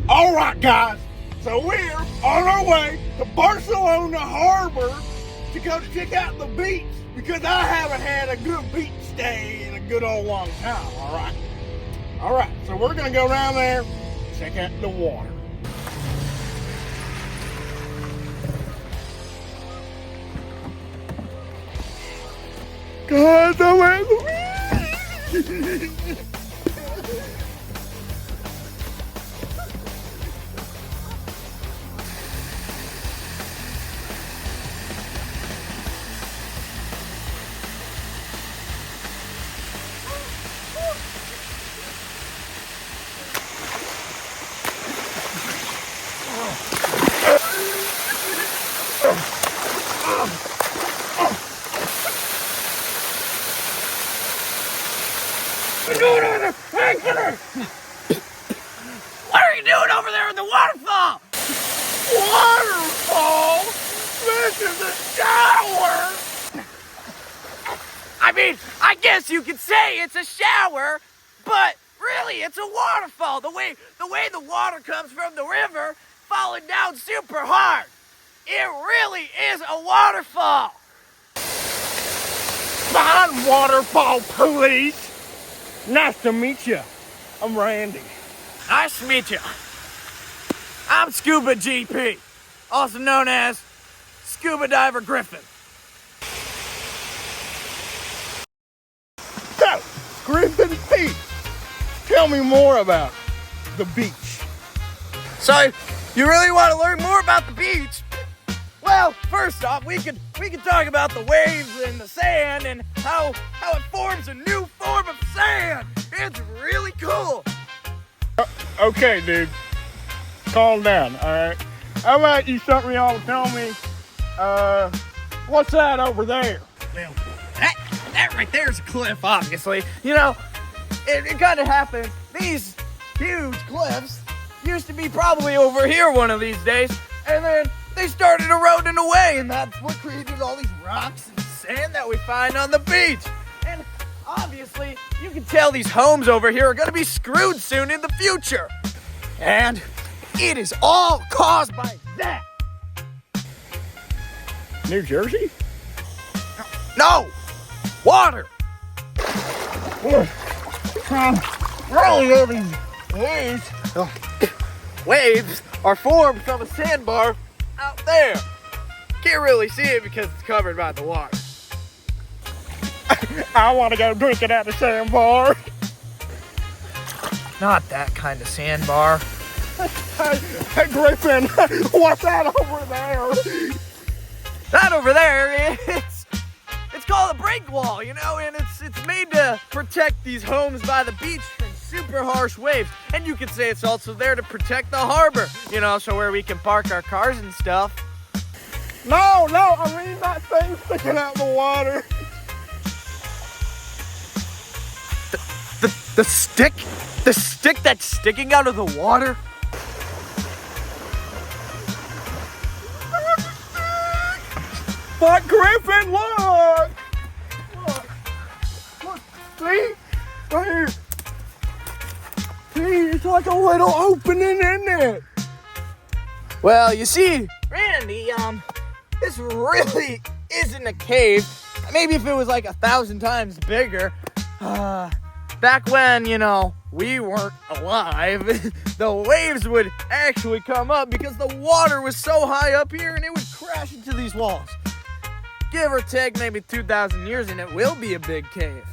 All right, guys. So we're on our way to Barcelona Harbor to go check out the beach because I haven't had a good beach stay in a good old long time. All right. So we're gonna go around there, check out the water. God, I'm at the beach. What are you doing over there in the waterfall? Waterfall? This is a shower! I mean, I guess you could say it's a shower, but really it's a waterfall. The way the water comes from the river falling down super hard. It really is a waterfall. Fine, waterfall police. Nice to meet you. I'm Randy. Nice to meet you. I'm Scuba GP, also known as Scuba Diver Griffin. So, Griffin Pete, tell me more about the beach. So, you really want to learn more about the beach? Well, first off, we could talk about the waves and the sand and how it forms a new form of sand. It's really cool. Okay, dude. Calm down, all right? How about you something y'all tell me, what's that over there? Well, that right there is a cliff, obviously. You know, it kind of happened. These huge cliffs used to be probably over here one of these days, and then they started eroding away, and that's what created all these rocks and sand that we find on the beach. And obviously, you can tell these homes over here are going to be screwed soon in the future. And it is all caused by that. New Jersey? No! Water! Really, all these waves. Waves are formed from a sandbar out there. Can't really see it because it's covered by the water. I want to go drinking at the sandbar. Not that kind of sandbar. Hey, Griffin, what's that over there? That over there, it's called a break wall, you know, and it's made to protect these homes by the beach from super harsh waves. And you could say it's also there to protect the harbor, you know, so where we can park our cars and stuff. No, I mean that thing sticking out the water. The stick? The stick that's sticking out of the water? But Griffin, look! See? Right here. See, it's like a little opening in it. Well, you see, Randy, this really isn't a cave. Maybe if it was like 1,000 times bigger. Back when, you know, we weren't alive, the waves would actually come up because the water was so high up here and it would crash into these walls. Give or take maybe 2,000 years and it will be a big cave.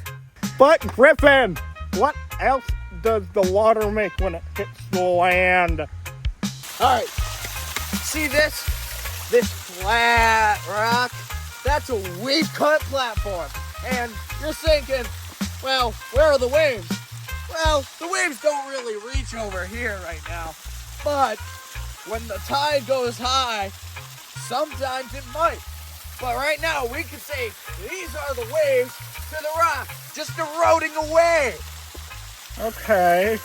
But Griffin, what else does the water make when it hits the land? All right, see this flat rock? That's a wave cut platform. And you're thinking, well, where are the waves? Well, the waves don't really reach over here right now. But when the tide goes high, sometimes it might. But right now, we can say these are the waves to the rock, just eroding away. Okay.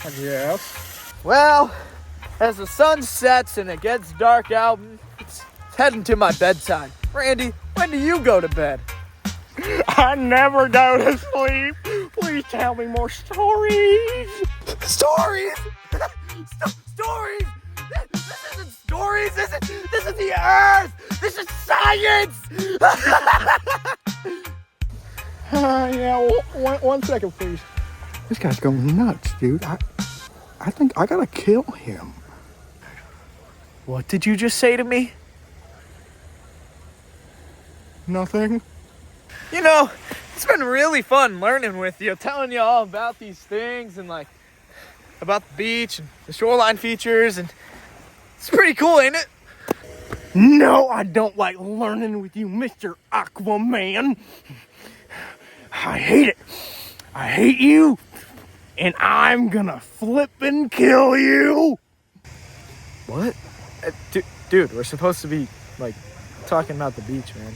I guess. Well, as the sun sets and it gets dark out, it's heading to my bedtime. Randy, when do you go to bed? I never go to sleep. Please tell me more stories. Stories? stories. Stories. This isn't stories. This is the earth. This is science. Yeah, one second, please. This guy's going nuts, dude. I think I gotta kill him. What did you just say to me? Nothing. You know, it's been really fun learning with you, telling you all about these things and like about the beach and the shoreline features, and it's pretty cool, ain't it? No, I don't like learning with you, Mr. Aquaman. I hate it. I hate you, and I'm gonna flip and kill you. What? Dude, we're supposed to be like talking about the beach, man.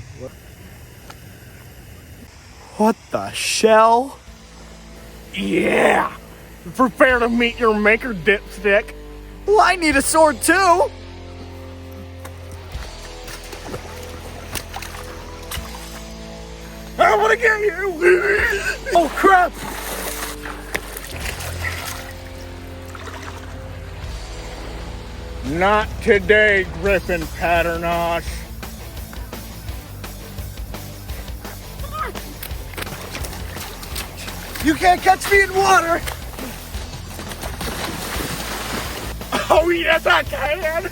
What the shell? Yeah. Prepare to meet your maker, dipstick. Well, I need a sword too. I want to get you. Oh, crap. Not today, Griffin Paternosh. You can't catch me in water. Oh, yes, I can.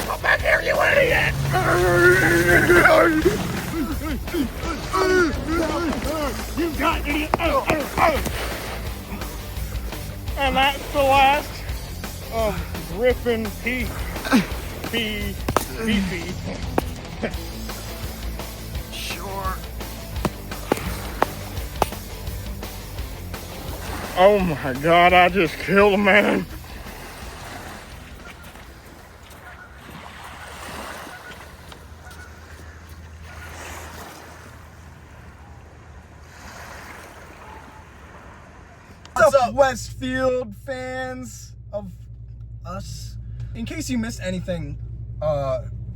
Come back here, you idiot. You got idiot. And that's the last of Griffin P. Sure. Oh my God, I just killed a man. What's up, Westfield fans of us? In case you missed anything,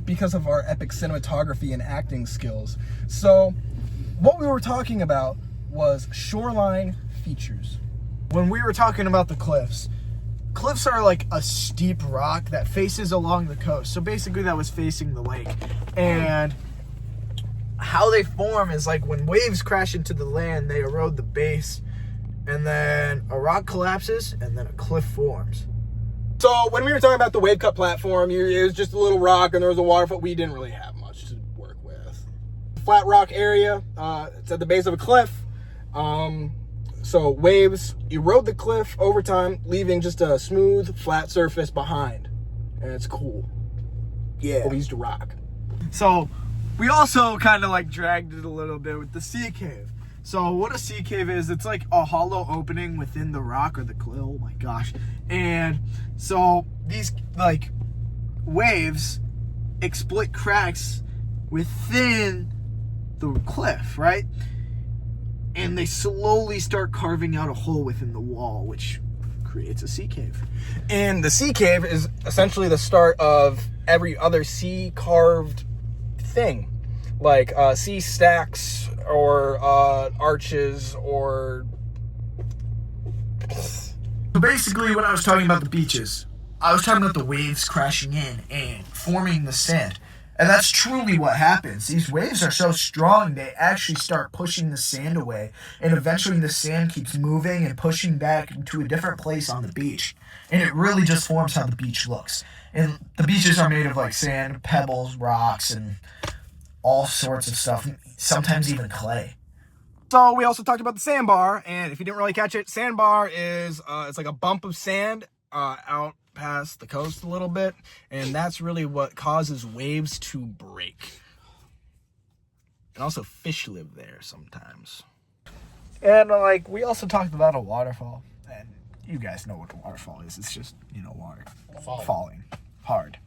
because of our epic cinematography and acting skills. So, what we were talking about was shoreline features. When we were talking about the cliffs are like a steep rock that faces along the coast. So basically that was facing the lake. And how they form is like when waves crash into the land, they erode the base, and then a rock collapses, and then a cliff forms. So when we were talking about the wave cut platform, it was just a little rock, and there was a waterfall. We didn't really have much to work with. Flat rock area, it's at the base of a cliff. So waves erode the cliff over time, leaving just a smooth, flat surface behind. And it's cool. Yeah. But we used to rock. So we also kind of like dragged it a little bit with the sea cave. So what a sea cave is, it's like a hollow opening within the rock or the cliff. Oh my gosh. And so these like waves exploit cracks within the cliff, right? And they slowly start carving out a hole within the wall, which creates a sea cave. And the sea cave is essentially the start of every other sea carved thing, like sea stacks or arches or... So basically, when I was talking about the beaches, I was talking about the waves crashing in and forming the sand. And that's truly what happens. These waves are so strong, they actually start pushing the sand away. And eventually the sand keeps moving and pushing back to a different place on the beach. And it really just forms how the beach looks. And the beaches are made of like sand, pebbles, rocks, and all sorts of stuff. Sometimes even clay. So we also talked about the sandbar, and if you didn't really catch it, sandbar is it's like a bump of sand out past the coast a little bit, and that's really what causes waves to break. And also fish live there sometimes. And like we also talked about a waterfall, and you guys know what a waterfall is. It's just, water falling hard.